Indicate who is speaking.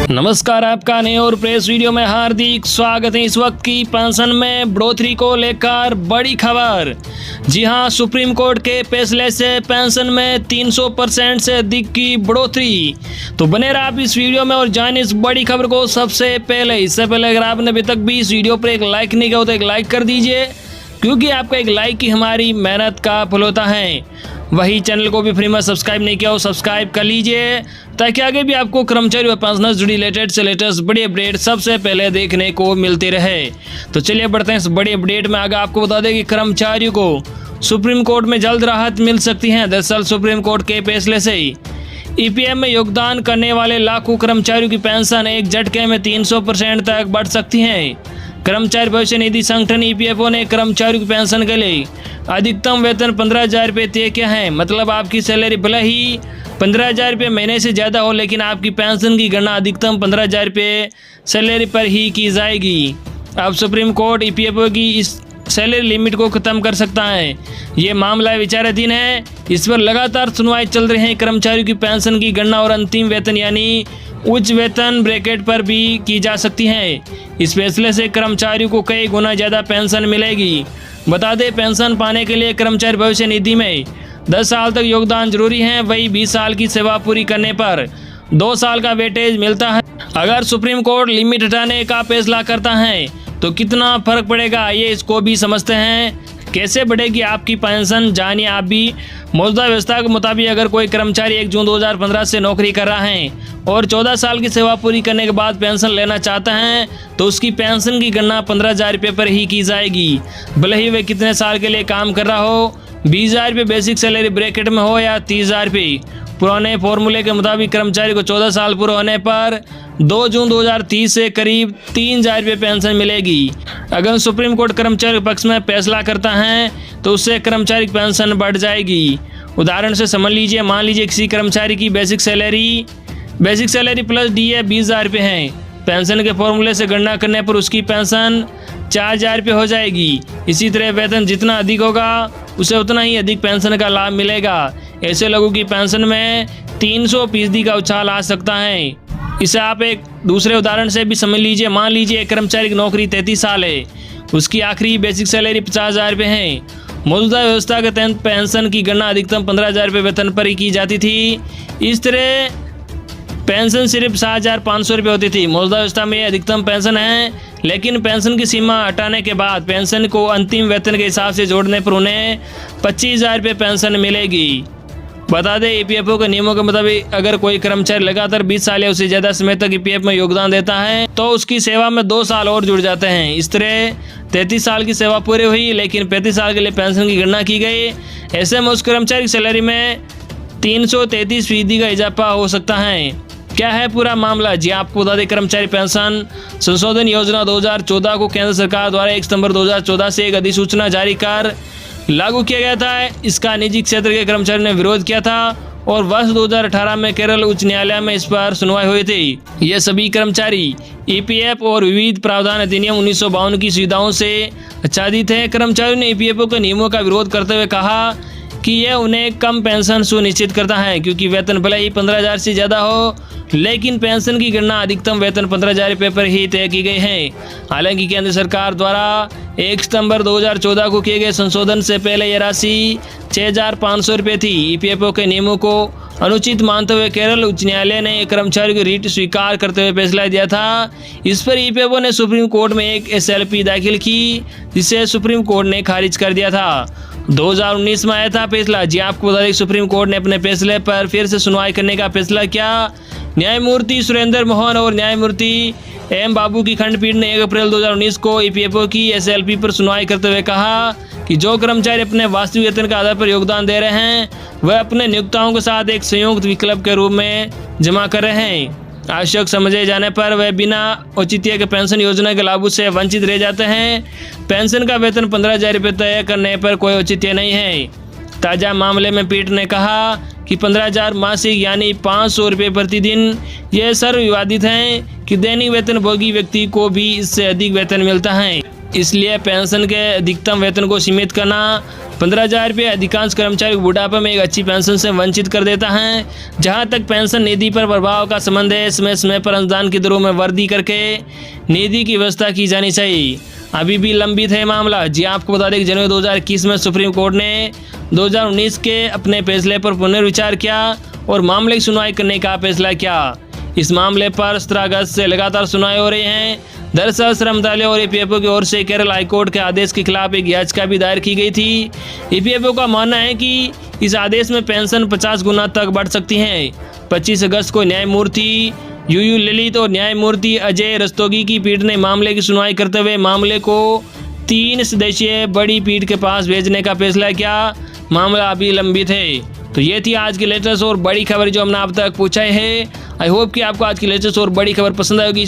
Speaker 1: नमस्कार, आपका नए और प्रेस वीडियो में हार्दिक स्वागत है। इस वक्त की पेंशन में बढ़ोतरी को लेकर बड़ी खबर। जी हां, सुप्रीम कोर्ट के फैसले से पेंशन में 300% से अधिक की बढ़ोतरी। तो बने रहा आप इस वीडियो में और जानिए इस बड़ी खबर को सबसे पहले। इससे पहले अगर आपने अभी तक भी इस वीडियो पर एक लाइक नहीं किया हो तो एक लाइक कर दीजिए, क्योंकि आपका एक लाइक ही हमारी मेहनत का फल होता है। वही चैनल को भी फ्री में सब्सक्राइब नहीं किया हो सब्सक्राइब कर लीजिए, ताकि आगे भी आपको कर्मचारी व पेंशनर से जुड़ी लेटेस्ट से लेटेस्ट बड़ी अपडेट सबसे पहले देखने को मिलती रहे। तो चलिए बढ़ते हैं इस बड़ी अपडेट में। आगे आपको बता दें कि कर्मचारियों को सुप्रीम कोर्ट में जल्द राहत मिल सकती है। दरअसल सुप्रीम कोर्ट के फैसले से ईपीएफ में योगदान करने वाले लाखों कर्मचारियों की पेंशन एक झटके में 300% तक बढ़ सकती है। कर्मचारी भविष्य निधि संगठन ईपीएफओ ने कर्मचारियों की पेंशन के लिए अधिकतम वेतन 15,000 रुपये तय किया है। मतलब आपकी सैलरी भले ही 15,000 रुपये महीने से ज़्यादा हो, लेकिन आपकी पेंशन की गणना अधिकतम 15,000 रुपये सैलरी पर ही की जाएगी। अब सुप्रीम कोर्ट ईपीएफओ की इस सैलरी लिमिट को ख़त्म कर सकता है। ये मामला विचाराधीन है, इस पर लगातार सुनवाई चल रही है। कर्मचारियों की पेंशन की गणना और अंतिम वेतन यानी उच्च वेतन ब्रैकेट पर भी की जा सकती है। इस फैसले से कर्मचारियों को कई गुना ज़्यादा पेंशन मिलेगी। बता दें, पेंशन पाने के लिए कर्मचारी भविष्य निधि में 10 साल तक योगदान जरूरी है। वही 20 साल की सेवा पूरी करने पर 2 साल का वेटेज मिलता है। अगर सुप्रीम कोर्ट लिमिट हटाने का फैसला करता है तो कितना फर्क पड़ेगा, ये इसको भी समझते हैं। कैसे बढ़ेगी आपकी पेंशन, जानिए आप भी। मौजूदा व्यवस्था के मुताबिक अगर कोई कर्मचारी 1 जून 2015 से नौकरी कर रहा है और 14 साल की सेवा पूरी करने के बाद पेंशन लेना चाहता है तो उसकी पेंशन की गणना 15,000 रुपये पर ही की जाएगी। भले ही वे कितने साल के लिए काम कर रहा हो, 20,000 रुपये बेसिक सैलरी ब्रैकेट में हो या 30,000 रुपये। पुराने फॉर्मूले के मुताबिक कर्मचारी को 14 साल पूरे होने पर 2 जून 2030 से करीब 3,000 रुपये पेंशन मिलेगी। अगर सुप्रीम कोर्ट कर्मचारी के पक्ष में फैसला करता है तो उससे कर्मचारी की पेंशन बढ़ जाएगी। उदाहरण से समझ लीजिए, मान लीजिए किसी कर्मचारी की बेसिक सैलरी प्लस डीए 20,000 रुपये है। पेंशन के फॉर्मूले से गणना करने पर उसकी पेंशन 4,000 रुपये हो जाएगी। इसी तरह वेतन जितना अधिक होगा उसे उतना ही अधिक पेंशन का लाभ मिलेगा। ऐसे लोगों की पेंशन में 300% का उछाल आ सकता है। इसे आप एक दूसरे उदाहरण से भी समझ लीजिए। मान लीजिए एक कर्मचारी की नौकरी 33 साल है, उसकी आखिरी बेसिक सैलरी 50,000 रुपये है। मौजूदा व्यवस्था के तहत पेंशन की गणना अधिकतम 15,000 रुपये वेतन पर ही की जाती थी। इस तरह पेंशन सिर्फ 7,500 रुपये होती थी। मौजूदा व्यवस्था में अधिकतम पेंशन है, लेकिन पेंशन की सीमा हटाने के बाद पेंशन को अंतिम वेतन के हिसाब से जोड़ने पर उन्हें 25,000 रुपये पेंशन मिलेगी। बता दें, ईपीएफओ के नियमों के मुताबिक अगर कोई कर्मचारी लगातार 20 साल या उससे ज़्यादा समय तक ईपीएफ में योगदान देता है तो उसकी सेवा में 2 साल और जुड़ जाते हैं। इस तरह 33 साल की सेवा पूरी हुई, लेकिन 35 साल के लिए पेंशन की गणना की गई। ऐसे में उस कर्मचारी की सैलरी में 333% का इजाफा हो सकता है। क्या है पूरा मामला, जी आपको बता दें, कर्मचारी पेंशन संशोधन योजना 2014 को केंद्र सरकार द्वारा 1 सितंबर 2014 से एक अधिसूचना जारी कर लागू किया गया था। इसका निजी क्षेत्र के कर्मचारियों ने विरोध किया था और वर्ष 2018 में केरल उच्च न्यायालय में इस पर सुनवाई हुई थी। ये सभी कर्मचारी ईपीएफ और विविध प्रावधान अधिनियम 1952 की सुविधाओं से आच्छादित हैं। कर्मचारियों ने ईपीएफओ के नियमों का विरोध करते हुए कहा कि यह उन्हें कम पेंशन सुनिश्चित करता है, क्योंकि वेतन भले ही 15,000 से ज़्यादा हो, लेकिन पेंशन की गणना अधिकतम वेतन 15,000 रुपये पर ही तय की गई है। हालांकि केंद्र सरकार द्वारा 1 सितंबर 2014 को किए गए संशोधन से पहले यह राशि 6,500 रुपये थी। ईपीएफओ के नियमों को अनुचित मानते हुए केरल उच्च न्यायालय ने कर्मचारियों की रीट स्वीकार करते हुए फैसला दिया था। इस पर ईपीएफओ ने सुप्रीम कोर्ट में एक एसएलपी दाखिल की, जिसे सुप्रीम कोर्ट ने खारिज कर दिया था। 2019 में आया था फैसला। जी आपको बता दें, सुप्रीम कोर्ट ने अपने फैसले पर फिर से सुनवाई करने का फैसला किया। न्यायमूर्ति सुरेंद्र मोहन और न्यायमूर्ति एम बाबू की खंडपीठ ने 1 अप्रैल 2019 को ईपीएफओ की एसएलपी पर सुनवाई करते हुए कहा कि जो कर्मचारी अपने वास्तविक वेतन के आधार पर योगदान दे रहे हैं वह अपने नियोक्ताओं के साथ एक संयुक्त विकल्प के रूप में जमा कर रहे हैं। आवश्यक समझे जाने पर वह बिना औचित्य के पेंशन योजना के लाभों से वंचित रह जाते हैं। पेंशन का वेतन 15,000 रुपये तय करने पर कोई औचित्य नहीं है। ताज़ा मामले में पीठ ने कहा कि 15,000 मासिक यानी 500 रुपये प्रतिदिन यह सर्वविवादित है कि दैनिक वेतन भोगी व्यक्ति को भी इससे अधिक वेतन मिलता है। इसलिए पेंशन के अधिकतम वेतन को सीमित करना 15,000 रुपये अधिकांश कर्मचारी को बुढ़ापे में एक अच्छी पेंशन से वंचित कर देता है। जहां तक पेंशन निधि पर प्रभाव का संबंध है, समय समय पर अनुदान की दरों में वृद्धि करके निधि की व्यवस्था की जानी चाहिए। अभी भी लंबित है मामला। जी आपको बता दें कि जनवरी 2021 में सुप्रीम कोर्ट ने 2019 के अपने फैसले पर पुनर्विचार किया और मामले की सुनवाई करने का फैसला किया। इस मामले पर 17 अगस्त से लगातार सुनवाई हो रही है। दरअसल श्रम मंत्रालय और ईपीएफओ की ओर से केरल हाईकोर्ट के आदेश के खिलाफ एक याचिका भी दायर की गई थी। ईपीएफओ का मानना है कि इस आदेश में पेंशन 50 गुना तक बढ़ सकती है। 25 अगस्त को न्यायमूर्ति यूयू ललित और न्यायमूर्ति अजय रस्तोगी की पीठ ने मामले की सुनवाई करते हुए मामले को 3 सदस्यीय बड़ी पीठ के पास भेजने का फैसला किया। मामला अभी लंबित है। तो ये थी आज की लेटेस्ट और बड़ी खबर जो हमने आप तक पूछा है। आई होप कि आपको आज की लेटेस्ट और बड़ी खबर पसंद आएगी।